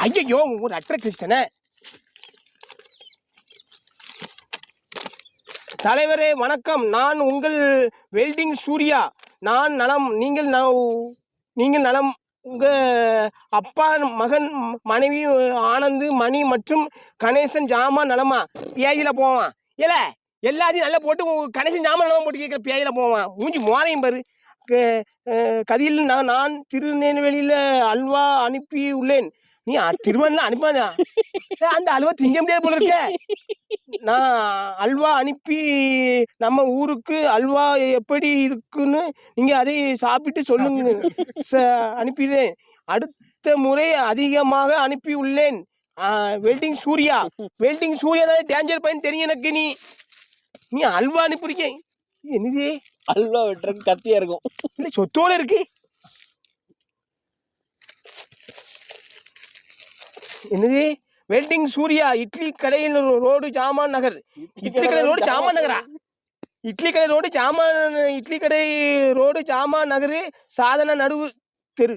ஐயோ ஒரு அட்ர கிறிஸ்டனே. தலைவரே வணக்கம், நான் உங்கள் வெல்டிங் சூர்யா. நான் நலம், நீங்கள் நலம்? உங்க அப்பா, மகன், மனைவி ஆனந்த், மணி மற்றும் கணேசன் ஜாமான் நலமா? பேயில போவான் ஏல, எல்லாத்தையும் நல்லா போட்டு கணேசன் ஜாமான் நலமா போட்டு கேட்குற பேயில போவான். மூஞ்சி மோரையும் பாரு. கதியில் நான் திருநெல்வேலியில் அல்வா அனுப்பி உள்ளேன். நீ திருவண்ணா அனுப்பானா? அந்த அல்வா திங்க முடியாது போல இருக்க. நான் அல்வா அனுப்பி நம்ம ஊருக்கு அல்வா எப்படி இருக்குன்னு நீங்க அதை சாப்பிட்டு சொல்லுங்க. அனுப்பினேன். அடுத்த முறை அதிகமாக அனுப்பி உள்ளேன். வெல்டிங் சூர்யா தான் டேஞ்சர் பையன் தெரியும் எனக்கு. நீ அல்வா அனுப்பிருக்க. என்னது அல்வா வெட்டுறதுக்கு கத்தியா இருக்கும், இல்லை சொத்தோட இருக்கு. என்னது வெல்டிங் சூர்யா, இட்லி கடையில் ரோடு ஜாமான் நகர். இட்லி கடை ரோடு ஜாமான் நகரா? இட்லி கடை ரோடு ஜாமான் நகரு, சாதன நடுவு தெரு.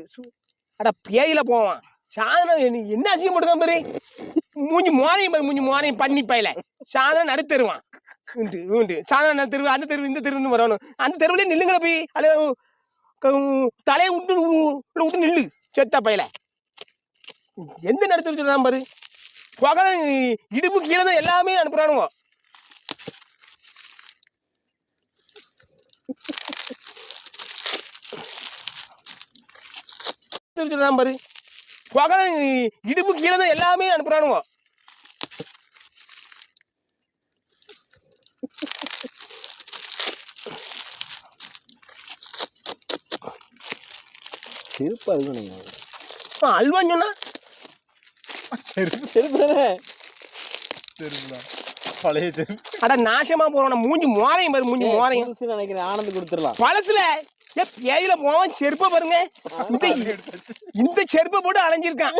அட பேயில போவான். சாதனை என்ன அசிங்கப்பட்டுதான் பாரு. மூஞ்சி மோனையும் பண்ணி பயில. சாதனை நடுத்தருவான். சாதனை நடுத்தருவு, அந்த தெருவு இந்த தெருவுன்னு வரணும். அந்த தெருவுலேயே நில்லுங்கள போய் அல்ல தலையை விட்டு நில்லு செத்த பயில. எந்த நடத்துறது சொல்றான் பாரு. பகல இடுப்பு கீழே தான் எல்லாமே அனுப்புறானுங்க. சொல்றான் பாரு. பகல இடுப்பு கீழே தான் எல்லாமே அனுப்புறானுங்க. செருப்பு அல்வா அல்வான்னு சொன்னா பழைய செருப்பு. அட நாசமா போறோம். மூஞ்சி மோரையும் பாரு. மூஞ்சி மோரையும் நினைக்கிறேன். ஆனந்து கொடுத்துடலாம். பழசுல பேயில போவான். செருப்பை பாருங்க. இந்த செருப்பை போட்டு அலைஞ்சிருக்கான்.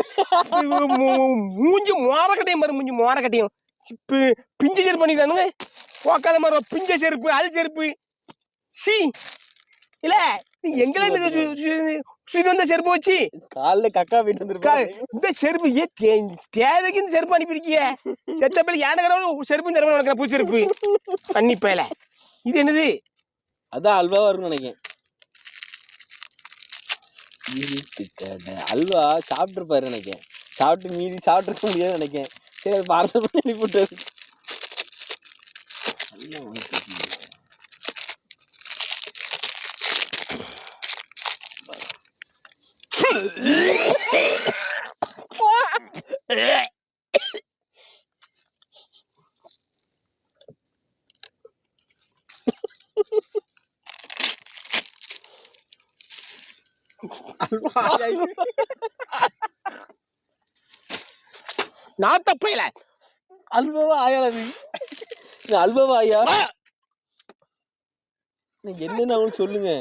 மூஞ்சி மோரக்கட்டையும் பாரு. மூஞ்சி மோரக்கட்டையும் பிஞ்ச செருப்பு பண்ணிதானுங்க. உக்காத மாதிரி பிஞ்ச செருப்பு, அது செருப்பு. சி இல்ல எங்களை வந்த செருப்பு வச்சு காலில் கக்கா வீட்டு வந்துருக்கா. இந்த செருப்பு தேவைக்கு இந்த செருப்பு அனுப்பியிருக்கிய. செத்த பேர் யானை கடவுள் செருப்பு தரமா நடக்கிற பூ செருப்பு பண்ணி பேல. இது என்னது? அதான் அல்வாவா இருக்குன்னு நினைக்கிறேன். அல்வா சாப்பிட்டுருப்பாரு நினைக்கிறேன். சாப்பிட்டு மீறி சாப்பிட்டுருக்க முடியாது நினைக்கிறேன். சரி அது பார்சல் பண்ணி அனுப்பிவிட்டாரு. நாத்தப்பையில அல்வாவா ஆயாளது? அல்வாவா ஆயா? என்னன்னு அவங்களுக்கு சொல்லுங்க.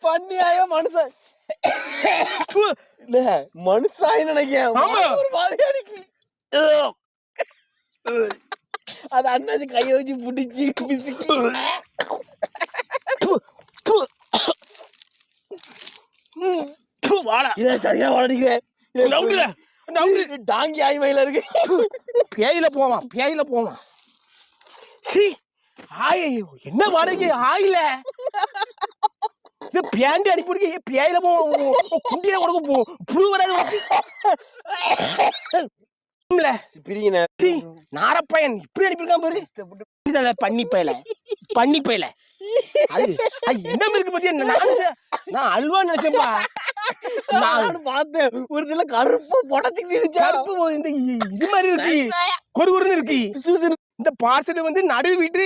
பண்ணியாய மனுஷன் இல்ல மனுஷாய் நினைக்கிறேன். அது அண்ணாச்சி கைய வச்சு பிடிச்சி பிசுக்கி சரியா வளர்க்கிறேன். டாங்கி ஆய்மையில இருக்கு. பேயில போவான். சி என்ன வாடகை ஆயில பேண்டி அனுப்பி பேயில போவோம். குண்டியில கொடுக்க புழு வராது. நாரப்பயன் இப்படி அனுப்பியிருக்கான் பாரு. பண்ணி பையல அது என்ன இருக்கு பத்தியா? நான் அல்வா நினைச்சேன்பா. நான் பார்த்தேன் ஒரு சில கருப்பு புடச்சிக்கிட்டு இந்த இது மாதிரி இருக்கு, கொருன்னு இருக்கு. இந்த பார்சல் வந்து நடு வீட்டு